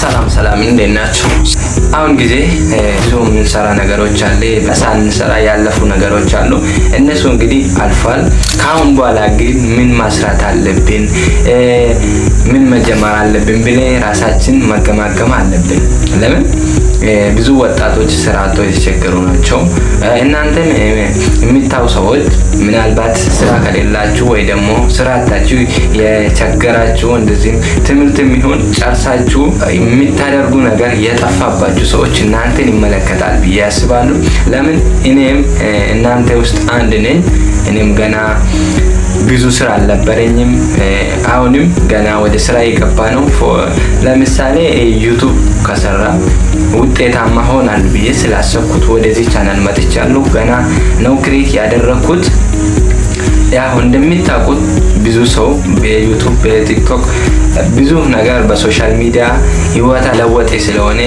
ሰላም እንዴት ናችሁ? አሁን ጊዜ ብዙ የምንሰራ ነገሮች አለ፣ ሳንሰራ ያለፉ ነገሮች አሉ። እነሱ እንግዲህ አልፏል። ከአሁን በኋላ ግን ምን መስራት አለብን፣ ምን መጀመር አለብን ብለን ራሳችን መገማገም አለብን። ለምን ብዙ ወጣቶች ስራ አጥተው የተቸገሩ ናቸው። እናንተም የሚታው ሰዎች ምናልባት ስራ ከሌላችሁ ወይ ደግሞ ስራ አጥታችሁ የቸገራችሁ እንደዚህ ትምህርት የሚሆን ጨርሳችሁ የምታደርጉ ነገር የጠፋባችሁ ሰዎች እናንተን ይመለከታል ብዬ አስባለሁ። ለምን እኔም እናንተ ውስጥ አንድ ነኝ። እኔም ገና ብዙ ስራ አልነበረኝም። አሁንም ገና ወደ ስራ የገባ ነው። ለምሳሌ ዩቲዩብ ከሰራ ውጤታማ ሆናል ብዬ ስላሰብኩት ወደዚህ ቻናል መጥቻለሁ። ገና ነው ክሬት ያደረኩት። ያው እንደሚታውቁት ብዙ ሰው በዩቲዩብ በቲክቶክ ብዙ ነገር በሶሻል ሚዲያ ህይወት ለወጤ ስለሆነ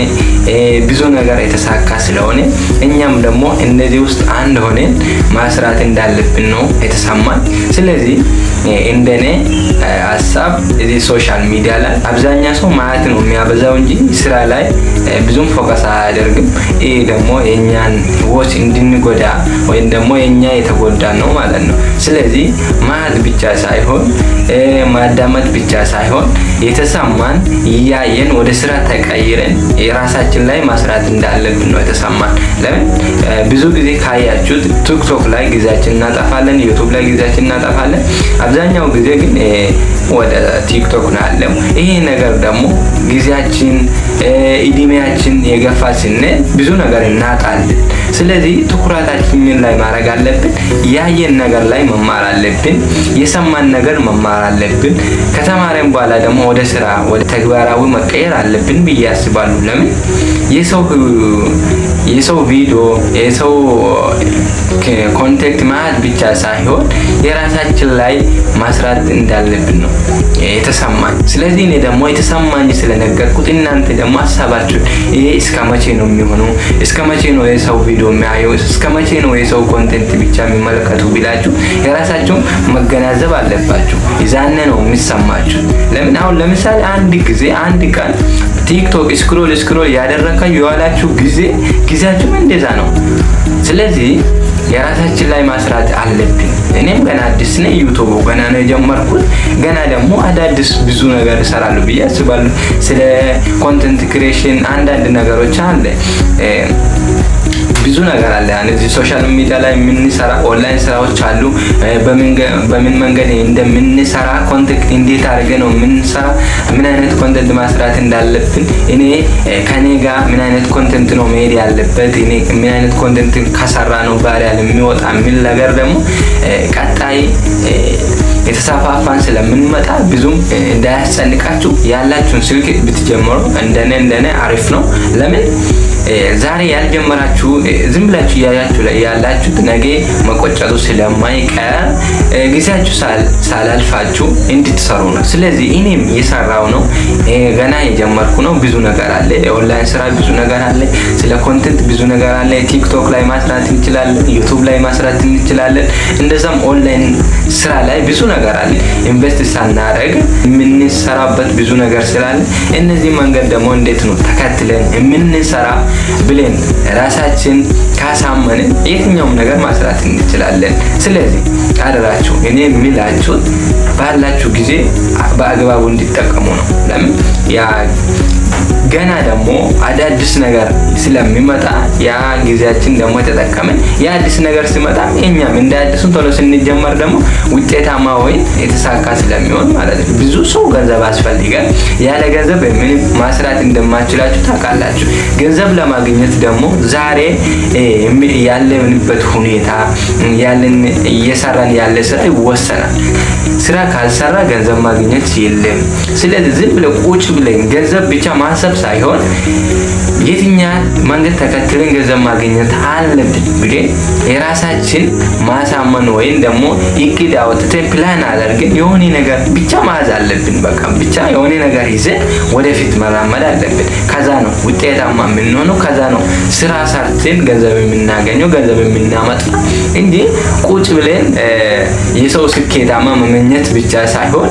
ብዙ ነገር የተሳካ ስለሆነ እኛም ደግሞ እነዚህ ውስጥ አንድ ሆነን ማስራት እንዳለብን ነው የተሰማኝ። ስለዚህ እንደኔ ሀሳብ እዚህ ሶሻል ሚዲያ ላይ አብዛኛው ሰው ማለት ነው የሚያበዛው እንጂ ስራ ላይ ብዙም ፎከስ አያደርግም። ይሄ ደግሞ የኛን ህይወት እንድንጎዳ ወይም ደግሞ የኛ የተጎዳ ነው ማለት ነው። ስለዚህ ማለት ብቻ ሳይሆን ማዳመጥ ብቻ ሳይሆን የተሰማን እያየን ወደ ስራ ተቀይረን የራሳችን ላይ ማስራት እንዳለብን ነው የተሰማን። ለምን ብዙ ጊዜ ካያችሁት ቲክቶክ ላይ ጊዜያችን እናጠፋለን፣ ዩቲዩብ ላይ ጊዜያችን እናጠፋለን። አብዛኛው ጊዜ ግን ወደ ቲክቶክ ነው ያለው። ይሄ ነገር ደግሞ ጊዜያችን እድሜያችን የገፋ ስንል ብዙ ነገር እናጣለን። ስለዚህ ትኩረታችን ምን ላይ ማድረግ አለብን? ያየን ነገር ላይ መማር አለብን። የሰማን ነገር መማር አለብን። ከተማረን በኋላ ደግሞ ወደ ስራ ወደ ተግባራዊ መቀየር አለብን ብዬ አስባለሁ። ለምን የሰው ቪዲዮ የሰው ኮንቴንት ማለት ብቻ ሳይሆን የራሳችን ላይ ማስራት እንዳለብን ነው የተሰማኝ። ስለዚህ እኔ ደግሞ የተሰማኝ ስለነገርኩት እናንተ ደግሞ ሀሳባችሁን ይሄ እስከ መቼ ነው የሚሆነው? እስከ መቼ ነው የሰው ቪዲዮ የሚያየው? እስከ መቼ ነው የሰው ኮንቴንት ብቻ የሚመለከቱ ቢላችሁ የራሳችሁን መገናዘብ አለባችሁ። ይዛነ ነው የሚሰማችሁ። ለምን አሁን ለምሳሌ አንድ ቀን ቲክቶክ ስክሮል ያደረካችሁ የዋላችሁ ጊዜያችሁ እንደዛ ነው። ስለዚህ የራሳችን ላይ ማስራት አለብን። እኔም ገና አዲስ ነኝ፣ ዩቲዩብ ገና ነው የጀመርኩት። ገና ደግሞ አዳዲስ ብዙ ነገር እሰራለሁ ብዬ አስባለሁ። ስለ ኮንቴንት ክሬሽን አንዳንድ ነገሮች አለ፣ ብዙ ነገር አለ። እዚህ ሶሻል ሚዲያ ላይ የምንሰራ ኦንላይን ስራዎች አሉ። በምን መንገድ እንደምንሰራ ኮንቴንት እንዴት አድርገን ነው የምንሰራ፣ ምን አይነት ኮንቴንት ማስራት እንዳለብን እኔ ከኔ ጋር ምን አይነት ኮንቴንት ነው መሄድ ያለበት፣ እኔ ምን አይነት ኮንቴንት ከሰራ ነው ቫይራል የሚወጣ የሚል ነገር ደግሞ ቀጣይ የተሳፋፋን ስለምንመጣ ብዙም እንዳያስጨንቃችሁ ያላችሁን ስልክ ብትጀምሩ እንደኔ አሪፍ ነው። ለምን ዛሬ ያልጀመራችሁ ዝም ብላችሁ ያያችሁ ላይ ያላችሁት ነገ መቆጨቱ ስለማይቀር ጊዜያችሁ ሳላልፋችሁ እንድትሰሩ ነው። ስለዚህ እኔም እየሰራው ነው፣ ገና የጀመርኩ ነው። ብዙ ነገር አለ፣ ኦንላይን ስራ ብዙ ነገር አለ፣ ስለ ኮንቴንት ብዙ ነገር አለ። ቲክቶክ ላይ ማስራት እንችላለን፣ ዩቲዩብ ላይ ማስራት እንችላለን። እንደዛም ኦንላይን ስራ ላይ ብዙ ነገር አለ። ኢንቨስት ሳናደርግ የምንሰራበት ብዙ ነገር ስላለ እነዚህ መንገድ ደግሞ እንዴት ነው ተከትለን የምንሰራ ብለን ራሳችን ካሳመንን የትኛውም ነገር ማስራት እንችላለን። ስለዚህ አደራችሁ እኔ የሚላችሁ ባላችሁ ጊዜ በአግባቡ እንዲጠቀሙ ነው። ለምን ገና ደግሞ አዳዲስ ነገር ስለሚመጣ ያ ጊዜያችን ደግሞ ተጠቀመን ያ አዲስ ነገር ሲመጣ እኛም እንደ አዲሱን ቶሎ ስንጀመር ደግሞ ውጤታማ ወይ የተሳካ ስለሚሆን ማለት ነው። ብዙ ሰው ገንዘብ ያስፈልጋል። ያለ ገንዘብ ምንም ማስራት እንደማትችላችሁ ታውቃላችሁ። ገንዘብ ለማግኘት ደግሞ ዛሬ ያለንበት ሁኔታ እየሰራን ያለ ስራ ይወሰናል። ስራ ካልሰራ ገንዘብ ማግኘት የለም። ስለዚህ ዝም ብለን ቁጭ ብለን ገንዘብ ብቻ ማሰብ ሳይሆን የትኛው መንገድ ተከትለን ገንዘብ ማግኘት አለብን ብለን የራሳችን ማሳመን ወይም ደግሞ እቅድ አውጥተን ፕላን አድርገን የሆነ ነገር ብቻ ማዝ አለብን። በቃ ብቻ የሆነ ነገር ይዘን ወደፊት መራመድ አለብን። ከዛ ነው ውጤታማ የምንሆነው። ከዛ ነው ስራ ሰርተን ገንዘብ የምናገኘው፣ ገንዘብ የምናመጣ እንጂ ቁጭ ብለን የሰው ስኬታማ መመኘት ብቻ ሳይሆን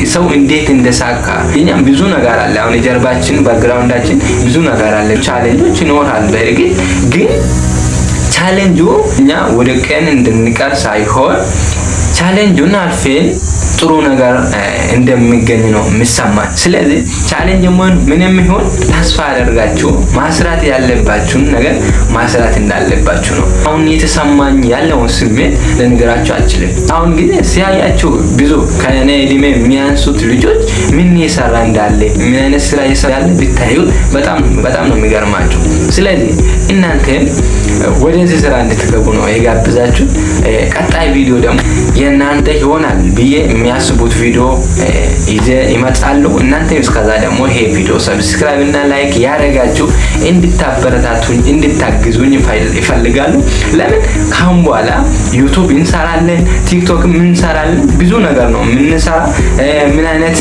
የሰው እንዴት እንደሳካ እኛም ብዙ ነገር አለ። አሁን ጀርባችን ጀርባችን ባክግራውንዳችን ብዙ ነገር አለ። ቻሌንጆች ይኖራል። በእርግጥ ግን ቻሌንጁ እኛ ወደ ቀን እንድንቀር ሳይሆን ቻሌንጁን አልፈን ጥሩ ነገር እንደሚገኝ ነው የሚሰማኝ። ስለዚህ ቻሌንጅ ምንም ይሁን ተስፋ አደርጋችሁ መስራት ያለባችሁን ነገር መስራት እንዳለባችሁ ነው። አሁን የተሰማኝ ያለውን ስሜት ልነግራችሁ አልችልም። አሁን ግን ሲያያችሁ ብዙ ከእኔ እድሜ የሚያንሱት ልጆች ምን እየሰራ እንዳለ ምን አይነት ስራ እየሰራ ያለ ብታዩ በጣም ነው የሚገርማችሁ። ስለዚህ እናንተም ወደዚህ ስራ እንድትገቡ ነው የጋብዛችሁ። ቀጣይ ቪዲዮ ደግሞ የእናንተ ይሆናል ብዬ የሚያስቡት ቪዲዮ ይመጣሉ። እናንተ እስከዛ ደግሞ ይሄ ቪዲዮ ሰብስክራይብ እና ላይክ ያደረጋችሁ እንድታበረታቱኝ እንድታግዙኝ ይፈልጋሉ። ለምን ካሁን በኋላ ዩቲዩብ እንሰራለን፣ ቲክቶክ እንሰራለን፣ ብዙ ነገር ነው የምንሰራ። ምን አይነት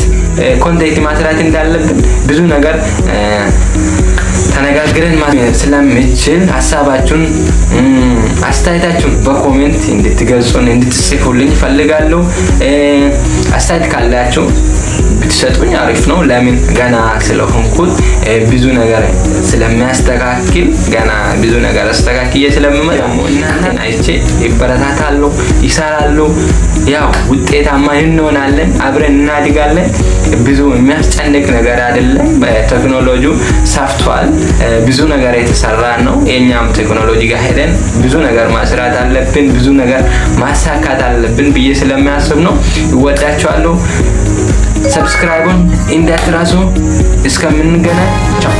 ኮንቴንት መስራት እንዳለብን ብዙ ነገር ተነጋግረን ስለምችል ሀሳባችሁን አስተያየታችሁን በኮሜንት እንድትገልጹን እንድትጽፉልኝ ፈልጋለሁ። አስተያየት ካላችሁ ብትሰጡኝ አሪፍ ነው። ለምን ገና ስለሆንኩት ብዙ ነገር ስለሚያስተካክል ገና ብዙ ነገር አስተካክዬ ስለምመጣ እናንተን አይቼ ይበረታታሉ፣ ይሰራሉ። ያው ውጤታማ እንሆናለን፣ አብረን እናድጋለን። ብዙ የሚያስጨንቅ ነገር አይደለም። ቴክኖሎጂው ሰፍቷል፣ ብዙ ነገር የተሰራ ነው። የኛም ቴክኖሎጂ ጋር ሄደን ብዙ ነገር መስራት አለብን፣ ብዙ ነገር ማሳካት አለብን ብዬ ስለሚያስብ ነው። ይወዳችኋለሁ። ሰብስክራይቡን እንዳትረሱ። እስከምንገናኝ ቻው።